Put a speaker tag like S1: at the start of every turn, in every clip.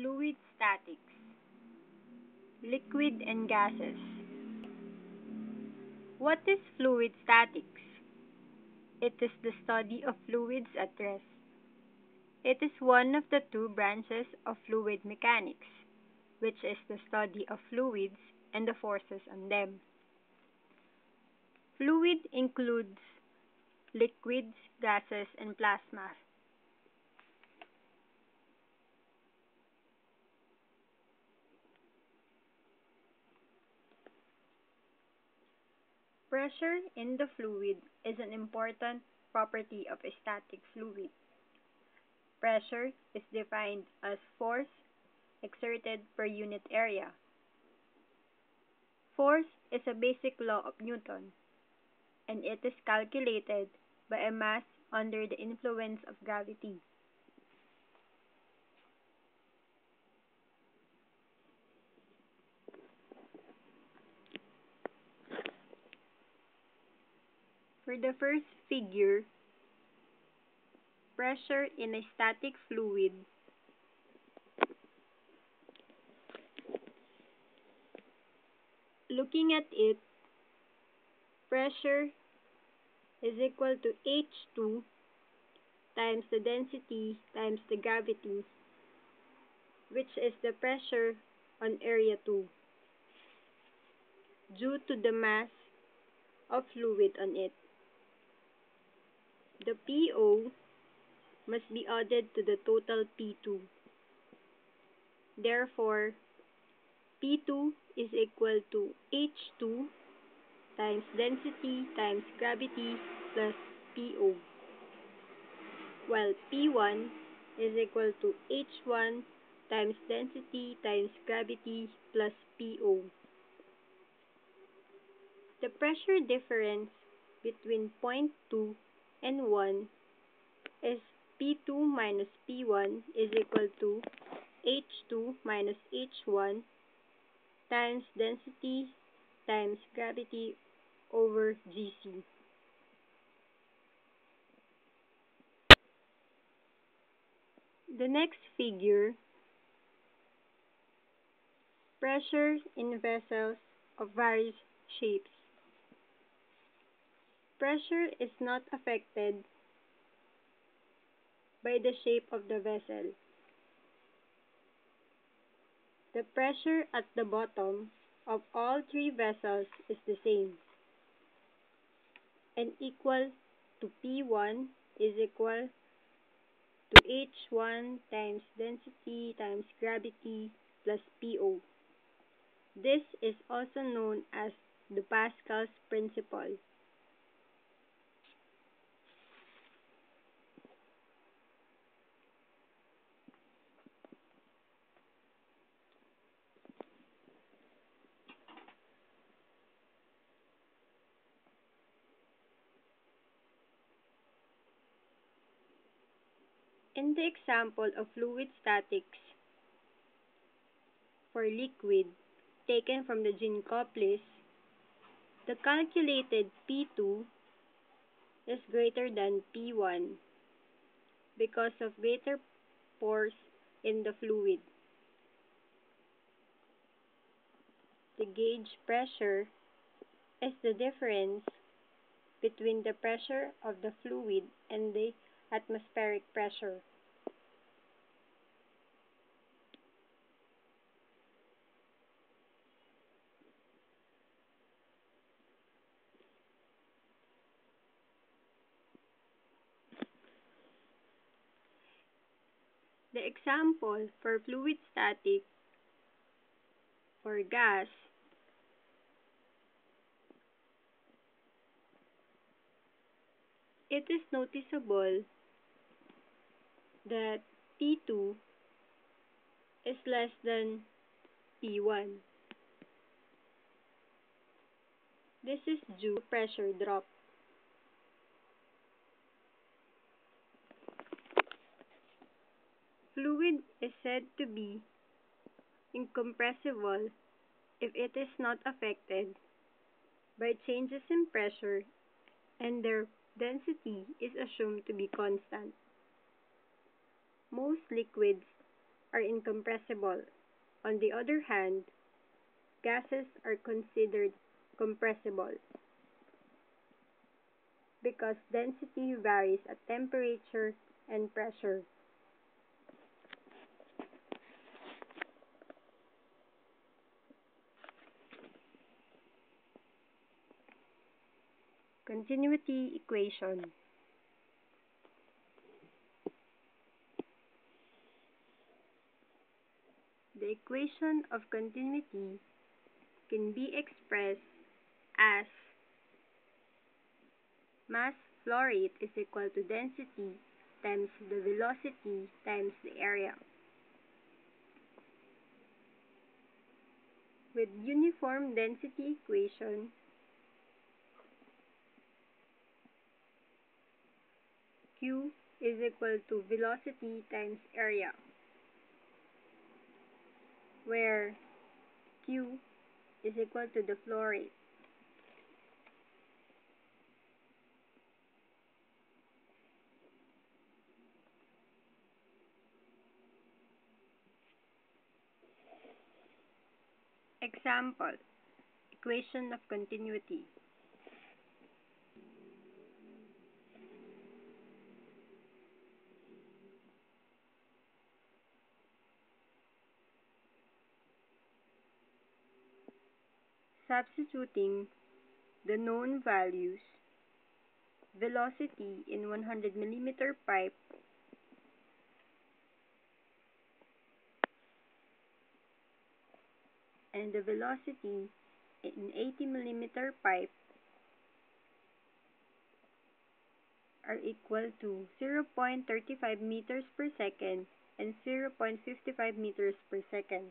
S1: Fluid statics, liquid and gases. What is fluid statics? It is the study of fluids at rest. It is one of the two branches of fluid mechanics, which is the study of fluids and the forces on them. Fluid includes liquids, gases, and plasma. Pressure in the fluid is an important property of a static fluid. Pressure is defined as force exerted per unit area. Force is a basic law of Newton, and it is calculated by a mass under the influence of gravity. For the first figure, pressure in a static fluid, looking at it, pressure is equal to H2 times the density times the gravity, which is the pressure on area 2, due to the mass of fluid on it. The PO must be added to the total P2. Therefore, P2 is equal to H2 times density times gravity plus PO, while P1 is equal to H1 times density times gravity plus PO. The pressure difference between point 2 and 1 is P2 minus P1 is equal to H2 minus H1 times density times gravity over Gc. The next figure, pressure in vessels of various shapes. Pressure is not affected by the shape of the vessel. The pressure at the bottom of all three vessels is the same and equal to P1 is equal to H1 times density times gravity plus PO. This is also known as the Pascal's principle. In the example of fluid statics for liquid taken from the Ginkoplis, the calculated P2 is greater than P1 because of greater pores in the fluid. The gauge pressure is the difference between the pressure of the fluid and the atmospheric pressure. The example for fluid static for gas it is noticeable that P2 is less than P1. This is due to pressure drop. Fluid is said to be incompressible if it is not affected by changes in pressure and their density is assumed to be constant. Most liquids are incompressible. On the other hand, gases are considered compressible because density varies at temperature and pressure. Continuity equation. The equation of continuity can be expressed as mass flow rate is equal to density times the velocity times the area. With uniform density equation, Q is equal to velocity times area, where Q is equal to the flow rate. Example, equation of continuity. Substituting the known values, velocity in 100 millimeter pipe and the velocity in 80 millimeter pipe are equal to 0.35 meters per second and 0.55 meters per second.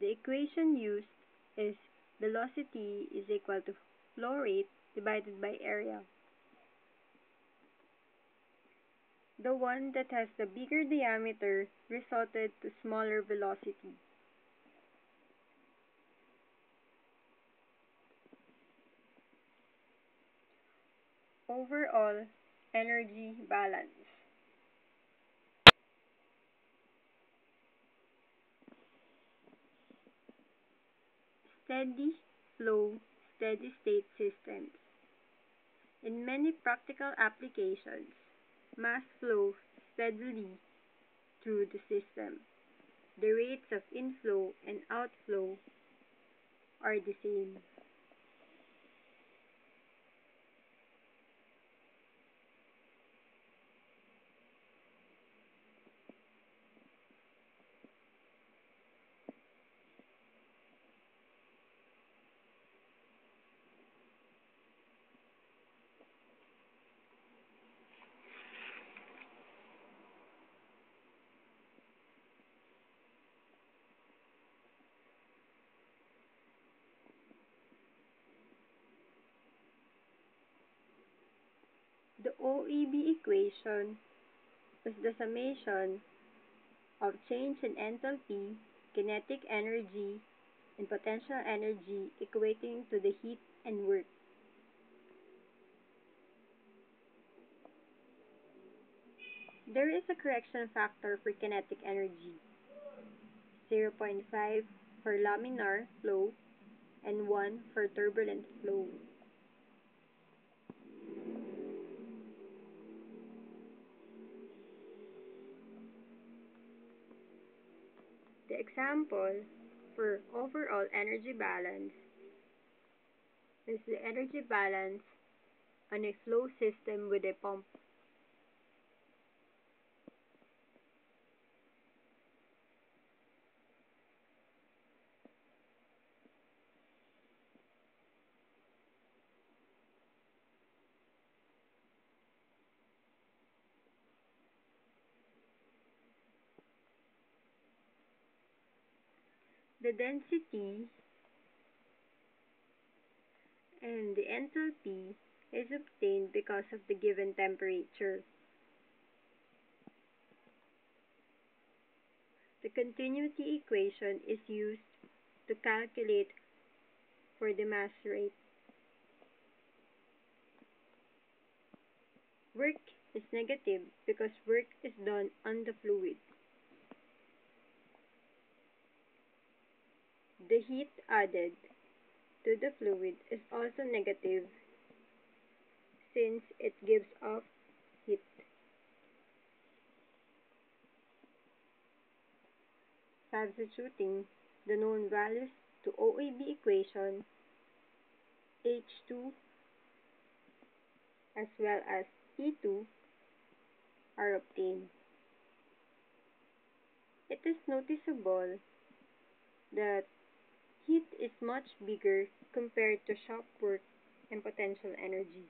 S1: The equation used is velocity is equal to flow rate divided by area. The one that has the bigger diameter resulted to smaller velocity. Overall energy balance. Steady flow, steady state systems. In many practical applications, mass flows steadily through the system. The rates of inflow and outflow are the same. The OEB equation is the summation of change in enthalpy, kinetic energy, and potential energy equating to the heat and work. There is a correction factor for kinetic energy, 0.5 for laminar flow and 1 for turbulent flow. The example for overall energy balance is the energy balance on a flow system with a pump. The density and the enthalpy is obtained because of the given temperature. The continuity equation is used to calculate for the mass rate. Work is negative because work is done on the fluid. The heat added to the fluid is also negative since it gives off heat. Substituting the known values to OAB equation, H2 as well as P2 are obtained. It is noticeable that heat is much bigger compared to shop work and potential energy.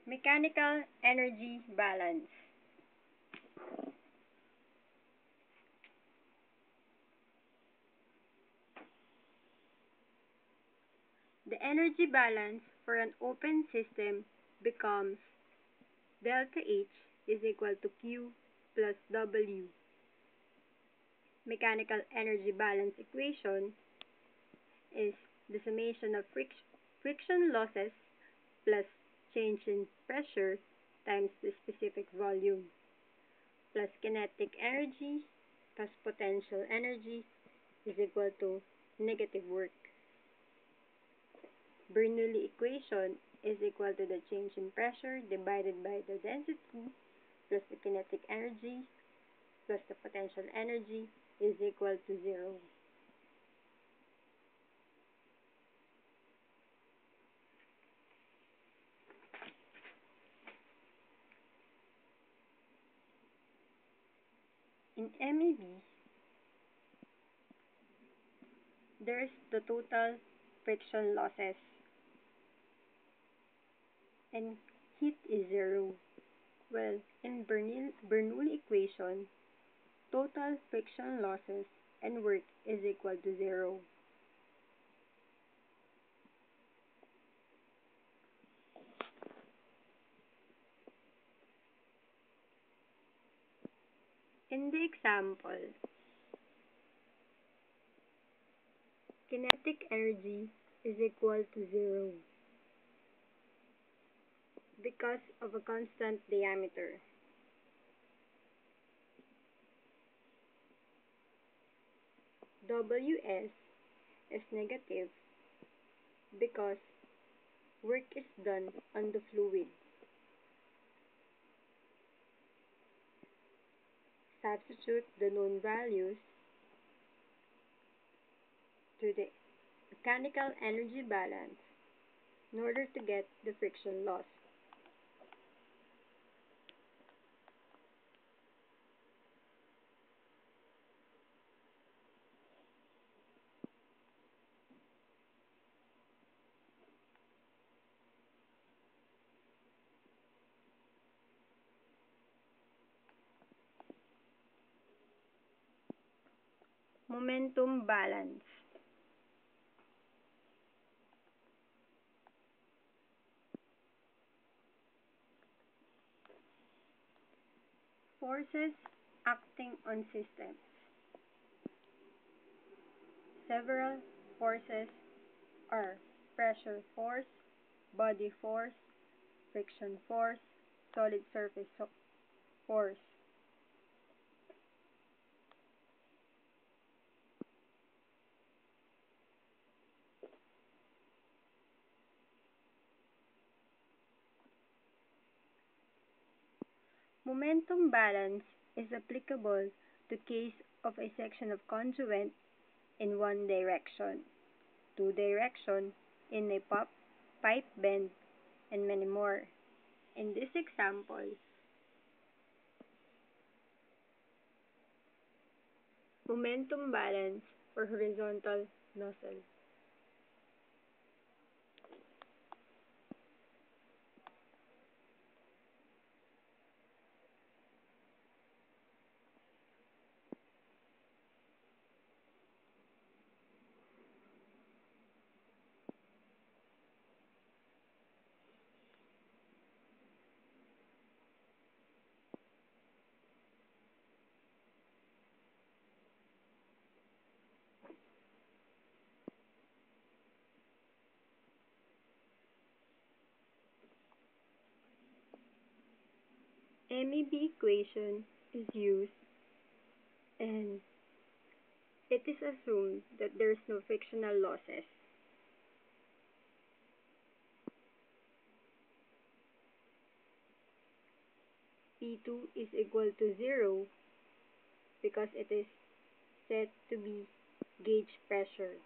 S1: Mechanical energy balance. The energy balance for an open system becomes delta H is equal to Q plus W. Mechanical energy balance equation is the summation of friction losses plus change in pressure times the specific volume plus kinetic energy plus potential energy is equal to negative work. Bernoulli equation is equal to the change in pressure divided by the density plus the kinetic energy plus the potential energy is equal to 0. In MEB, there's the total friction losses and heat is 0. Well, in Bernoulli equation, total friction losses and work is equal to 0. In the example, kinetic energy is equal to 0 because of a constant diameter. Ws is negative because work is done on the fluid. Substitute the known values to the mechanical energy balance in order to get the friction loss. Momentum balance. Forces acting on systems. Several forces are pressure force, body force, friction force, solid surface force. Momentum balance is applicable to case of a section of conduit in one direction, two direction, in a pipe bend, and many more. In this example, momentum balance for horizontal nozzle. MEB equation is used and it is assumed that there is no frictional losses. P2 is equal to 0 because it is set to be gauge pressure.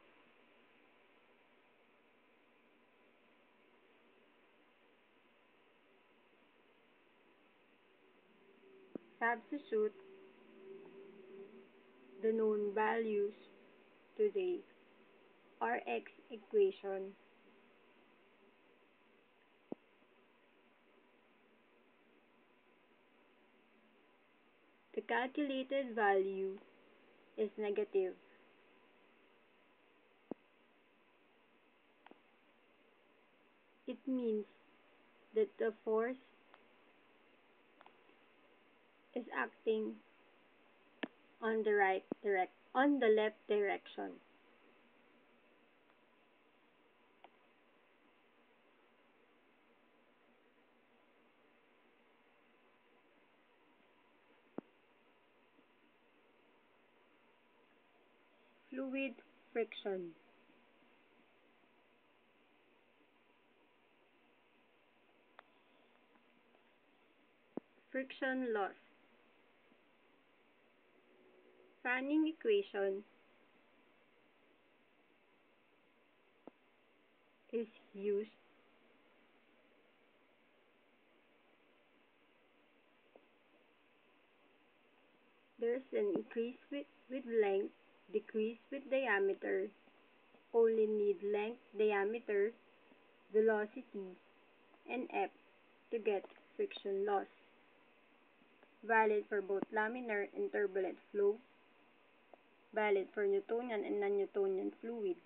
S1: Substitute the known values to the Rx equation. The calculated value is negative. It means that the force is acting on the left direction. Fluid friction. Friction loss. Fanning equation is used there's an increase with length, decrease with diameter, only need length, diameter, velocity, and F to get friction loss. Valid for both laminar and turbulent flow. Valid for Newtonian and non-Newtonian fluids.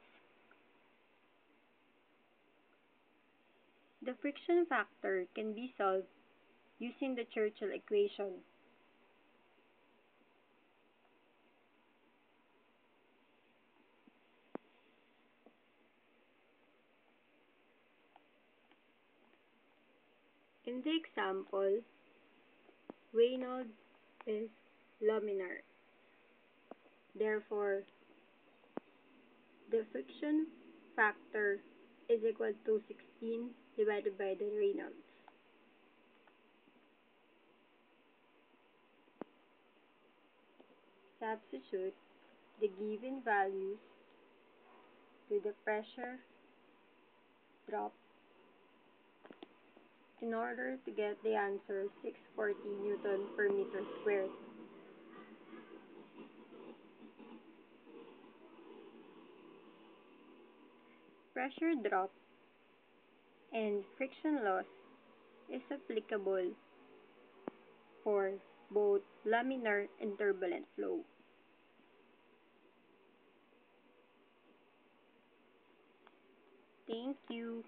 S1: The friction factor can be solved using the Churchill equation. In the example, Reynolds is laminar. Therefore, the friction factor is equal to 16 divided by the Reynolds. Substitute the given values to the pressure drop in order to get the answer 640 Newton per meter squared. Pressure drop and friction loss is applicable for both laminar and turbulent flow. Thank you.